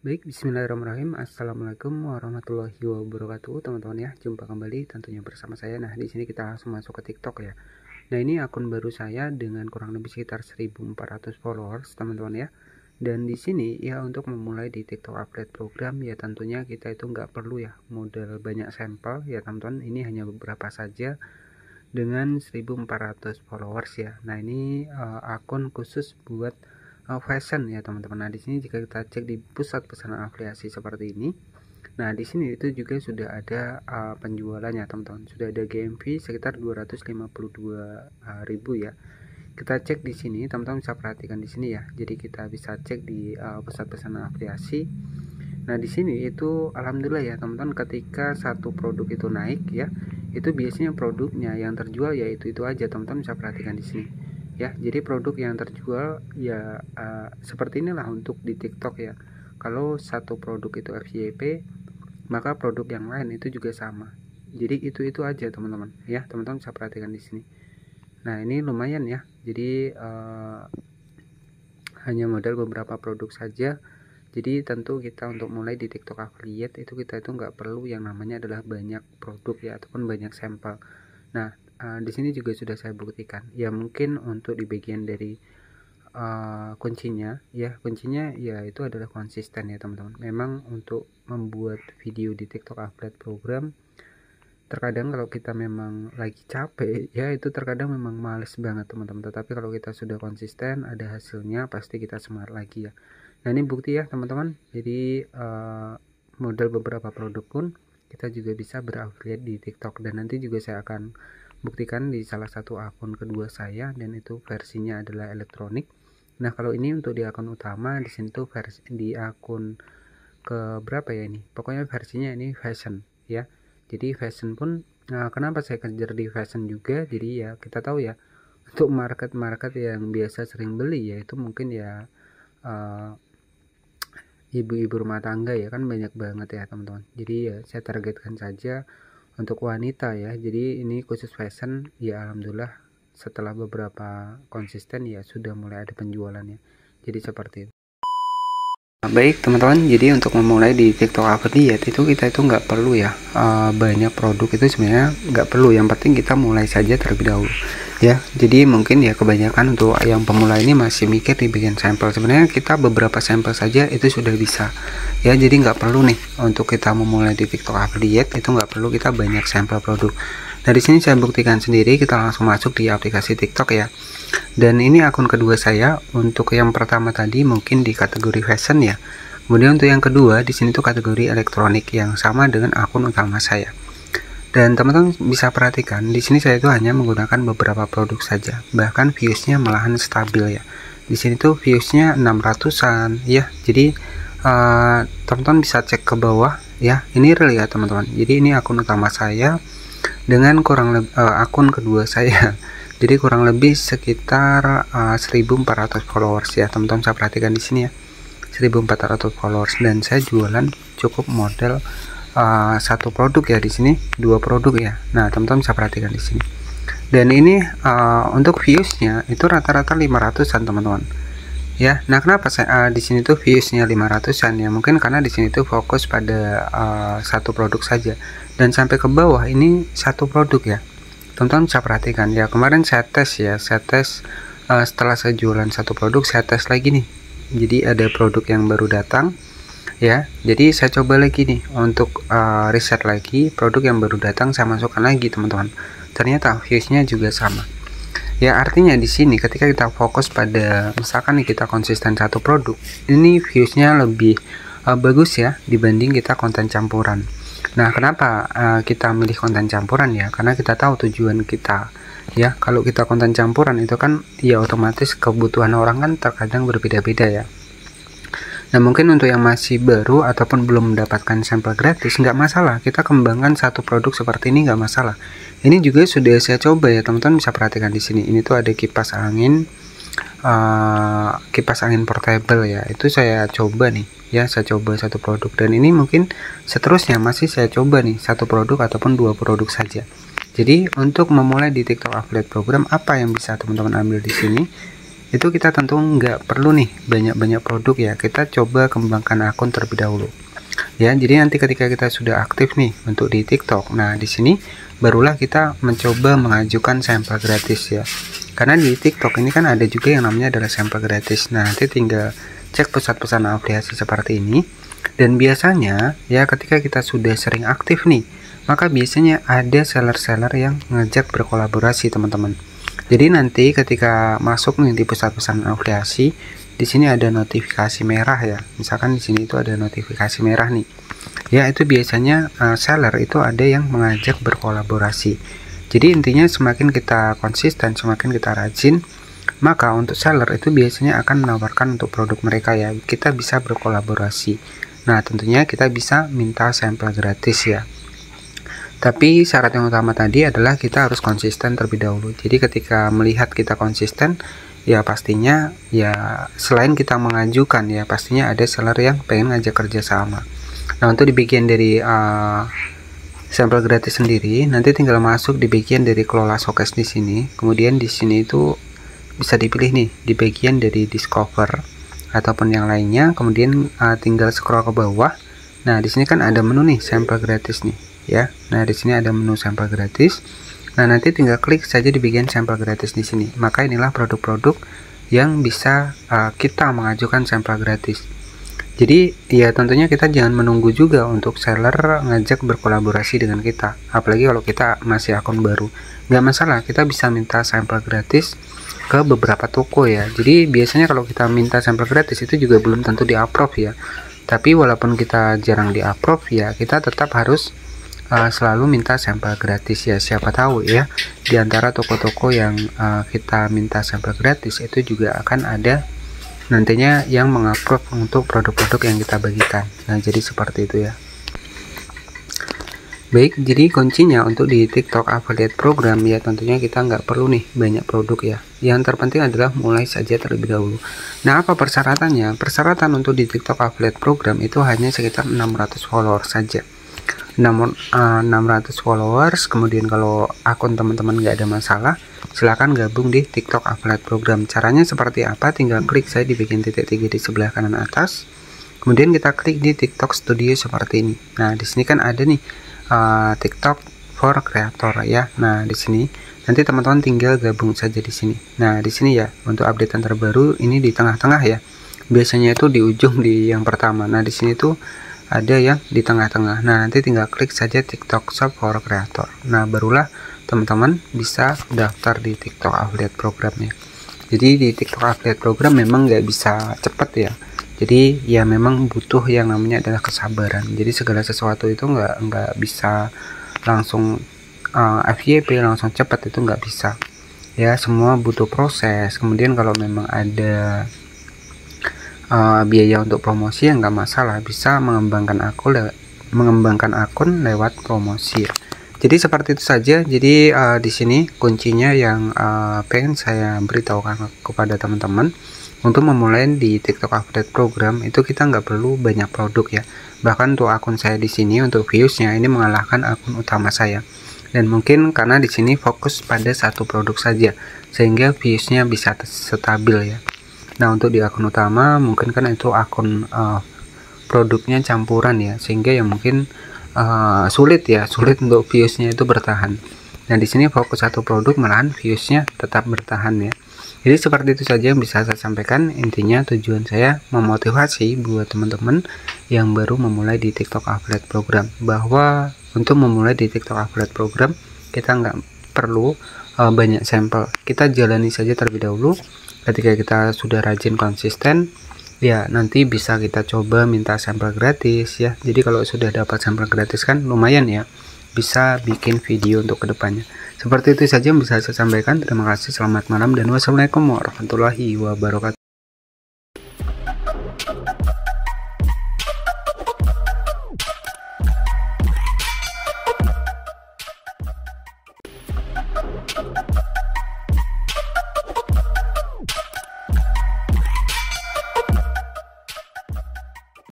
Baik, bismillahirrahmanirrahim. Assalamualaikum warahmatullahi wabarakatuh, teman-teman ya. Jumpa kembali tentunya bersama saya. Nah, di sini kita langsung masuk ke TikTok ya. Nah, ini akun baru saya dengan kurang lebih sekitar 1400 followers, teman-teman ya. Dan di sini ya untuk memulai di TikTok update program ya tentunya kita itu nggak perlu ya modal banyak sampel ya, teman-teman. Ini hanya beberapa saja dengan 1400 followers ya. Nah, ini akun khusus buat fashion ya teman-teman. Nah, di sini jika kita cek di pusat pesanan afiliasi seperti ini, nah di sini itu juga sudah ada penjualannya teman-teman. Sudah ada GMV sekitar 252.000 ya. Kita cek di sini, teman-teman bisa perhatikan di sini ya. Jadi kita bisa cek di pusat pesanan afiliasi. Nah, di sini itu alhamdulillah ya teman-teman, ketika satu produk itu naik ya, itu biasanya produknya yang terjual ya itu aja, teman-teman bisa perhatikan di sini. Ya, jadi produk yang terjual ya seperti inilah untuk di TikTok ya. Kalau satu produk itu FYP, maka produk yang lain itu juga sama. Jadi itu aja teman-teman ya, teman-teman bisa perhatikan di sini. Nah, ini lumayan ya. Jadi hanya modal beberapa produk saja. Jadi tentu kita untuk mulai di TikTok affiliate itu kita itu nggak perlu yang namanya adalah banyak produk ya ataupun banyak sampel. Nah, di sini juga sudah saya buktikan ya, mungkin untuk di bagian dari kuncinya ya itu adalah konsisten ya teman-teman. Memang untuk membuat video di TikTok upload program terkadang kalau kita memang lagi capek ya itu terkadang memang males banget teman-teman, tetapi kalau kita sudah konsisten ada hasilnya pasti kita semangat lagi ya. Nah, ini bukti ya teman-teman. Jadi modal beberapa produk pun kita juga bisa berafiliat di TikTok, dan nanti juga saya akan buktikan di salah satu akun kedua saya, dan itu versinya adalah elektronik. Nah, kalau ini untuk di akun utama, di sini tuh versi di akun ke berapa ya ini? Pokoknya versinya ini fashion ya. Jadi fashion pun kenapa saya kejar di fashion juga? Jadi ya kita tahu ya, untuk market yang biasa sering beli ya itu mungkin ya ibu-ibu rumah tangga ya kan, banyak banget ya teman-teman. Jadi ya saya targetkan saja untuk wanita ya. Jadi ini khusus fashion ya, alhamdulillah setelah beberapa konsisten ya sudah mulai ada penjualannya. Jadi seperti itu. Baik teman-teman, jadi untuk memulai di TikTok affiliate itu kita itu nggak perlu ya banyak produk, itu sebenarnya nggak perlu. Yang penting kita mulai saja terlebih dahulu ya. Jadi mungkin ya kebanyakan untuk yang pemula ini masih mikir di bagian sampel. Sebenarnya kita beberapa sampel saja itu sudah bisa ya. Jadi nggak perlu nih untuk kita memulai di TikTok affiliate itu nggak perlu kita banyak sampel produk. Dari sini saya buktikan sendiri. Kita langsung masuk di aplikasi TikTok ya. Dan ini akun kedua saya. Untuk yang pertama tadi mungkin di kategori fashion ya. Kemudian untuk yang kedua di sini tuh kategori elektronik yang sama dengan akun utama saya. Dan teman-teman bisa perhatikan di sini saya itu hanya menggunakan beberapa produk saja. Bahkan viewsnya malahan stabil ya. Di sini tuh viewsnya 600-an ya. Jadi teman-teman bisa cek ke bawah ya. Ini real ya teman-teman. Jadi ini akun utama saya dengan kurang lebih akun kedua saya. Jadi kurang lebih sekitar 1400 followers ya teman-teman. Saya perhatikan di sini ya, 1400 followers, dan saya jualan cukup model satu produk ya, di sini dua produk ya. Nah, teman-teman bisa perhatikan di sini. Dan ini untuk viewsnya itu rata-rata 500-an teman-teman ya. Nah, kenapa saya di sini tuh viewsnya 500-an ya? Mungkin karena di sini tuh fokus pada satu produk saja, dan sampai ke bawah ini satu produk ya. Teman-teman bisa perhatikan ya, kemarin saya tes ya, setelah saya jualan satu produk saya tes lagi nih. Jadi ada produk yang baru datang ya, jadi saya coba lagi nih untuk riset lagi produk yang baru datang, saya masukkan lagi teman-teman. Ternyata viewsnya juga sama ya. Artinya di sini ketika kita fokus pada misalkan nih kita konsisten satu produk, ini viewsnya lebih bagus ya dibanding kita konten campuran. Nah, kenapa kita milih konten campuran ya? Karena kita tahu tujuan kita ya. Kalau kita konten campuran itu kan ya otomatis kebutuhan orang kan terkadang berbeda-beda ya. Nah, mungkin untuk yang masih baru ataupun belum mendapatkan sampel gratis nggak masalah, kita kembangkan satu produk seperti ini nggak masalah. Ini juga sudah saya coba ya teman-teman, bisa perhatikan di sini. Ini tuh ada kipas angin portable ya, itu saya coba nih ya. Saya coba satu produk, dan ini mungkin seterusnya masih saya coba nih satu produk ataupun dua produk saja. Jadi untuk memulai di TikTok affiliate program, apa yang bisa teman-teman ambil di sini itu kita tentu nggak perlu nih banyak-banyak produk ya, kita coba kembangkan akun terlebih dahulu ya. Jadi nanti ketika kita sudah aktif nih untuk di TikTok, nah di sini barulah kita mencoba mengajukan sampel gratis ya, karena di TikTok ini kan ada juga yang namanya adalah sampel gratis. Nah nanti tinggal cek pusat pesan afiliasi seperti ini, dan biasanya ya ketika kita sudah sering aktif nih, maka biasanya ada seller-seller yang ngajak berkolaborasi teman-teman. Jadi nanti ketika masuk nih di pusat pesan afiliasi, di sini ada notifikasi merah ya. Misalkan di sini itu ada notifikasi merah nih. Ya, itu biasanya seller itu ada yang mengajak berkolaborasi. Jadi intinya semakin kita konsisten, semakin kita rajin, maka untuk seller itu biasanya akan menawarkan untuk produk mereka ya. Kita bisa berkolaborasi. Nah, tentunya kita bisa minta sampel gratis ya. Tapi syarat yang utama tadi adalah kita harus konsisten terlebih dahulu. Jadi ketika melihat kita konsisten, ya pastinya ya selain kita mengajukan ya pastinya ada seller yang pengen ngajak kerja sama. Nah untuk di bagian dari sampel gratis sendiri, nanti tinggal masuk di bagian dari kelola showcase di sini. Kemudian di sini itu bisa dipilih nih di bagian dari discover ataupun yang lainnya. Kemudian tinggal scroll ke bawah. Nah di sini kan ada menu nih sampel gratis nih ya. Nah di sini ada menu sampel gratis. Nah nanti tinggal klik saja di bagian sampel gratis di sini. Maka inilah produk-produk yang bisa kita mengajukan sampel gratis. Jadi ya tentunya kita jangan menunggu juga untuk seller ngajak berkolaborasi dengan kita. Apalagi kalau kita masih akun baru, nggak masalah, kita bisa minta sampel gratis ke beberapa toko ya. Jadi biasanya kalau kita minta sampel gratis itu juga belum tentu di approve ya. Tapi walaupun kita jarang di approve ya, kita tetap harus selalu minta sampel gratis ya. Siapa tahu ya di antara toko-toko yang kita minta sampel gratis itu juga akan ada nantinya yang mengupload untuk produk-produk yang kita bagikan. Nah jadi seperti itu ya. Baik, jadi kuncinya untuk di TikTok Affiliate Program ya tentunya kita nggak perlu nih banyak produk ya. Yang terpenting adalah mulai saja terlebih dahulu. Nah apa persyaratannya? Persyaratan untuk di TikTok Affiliate Program itu hanya sekitar 600 followers saja. 600 followers. Kemudian kalau akun teman-teman nggak ada masalah, silahkan gabung di TikTok Affiliate Program. Caranya seperti apa? Tinggal klik saya di bagian titik 3 di sebelah kanan atas. Kemudian kita klik di TikTok Studio seperti ini. Nah, di sini kan ada nih TikTok for Creator ya. Nah, di sini nanti teman-teman tinggal gabung saja di sini. Nah, di sini ya untuk updatean terbaru ini di tengah-tengah ya. Biasanya itu di ujung di yang pertama. Nah, di sini tuh ada yang di tengah-tengah. Nah nanti tinggal klik saja TikTok Shop for Creator. Nah barulah teman-teman bisa daftar di TikTok Affiliate Programnya. Jadi di TikTok Affiliate Program memang nggak bisa cepet ya. Jadi ya memang butuh yang namanya adalah kesabaran. Jadi segala sesuatu itu nggak bisa langsung FYP langsung cepat, itu nggak bisa. Ya semua butuh proses. Kemudian kalau memang ada biaya untuk promosi yang nggak masalah, bisa mengembangkan akun lewat promosi. Jadi seperti itu saja. Jadi di sini kuncinya yang pengen saya beritahukan kepada teman-teman untuk memulai di TikTok Affiliate Program itu kita nggak perlu banyak produk ya. Bahkan untuk akun saya di sini untuk viewsnya ini mengalahkan akun utama saya. Dan mungkin karena di sini fokus pada satu produk saja sehingga viewsnya bisa stabil ya. Nah untuk di akun utama mungkin kan itu akun produknya campuran ya, sehingga ya mungkin sulit untuk viewsnya itu bertahan. Nah di sini fokus satu produk malahan viewsnya tetap bertahan ya. Jadi seperti itu saja yang bisa saya sampaikan. Intinya tujuan saya memotivasi buat teman-teman yang baru memulai di TikTok Affiliate Program, bahwa untuk memulai di TikTok Affiliate Program kita nggak perlu banyak sampel, kita jalani saja terlebih dahulu. Ketika kita sudah rajin konsisten ya nanti bisa kita coba minta sampel gratis ya. Jadi kalau sudah dapat sampel gratis kan lumayan ya, bisa bikin video untuk kedepannya. Seperti itu saja yang bisa saya sampaikan. Terima kasih, selamat malam, dan wassalamualaikum warahmatullahi wabarakatuh.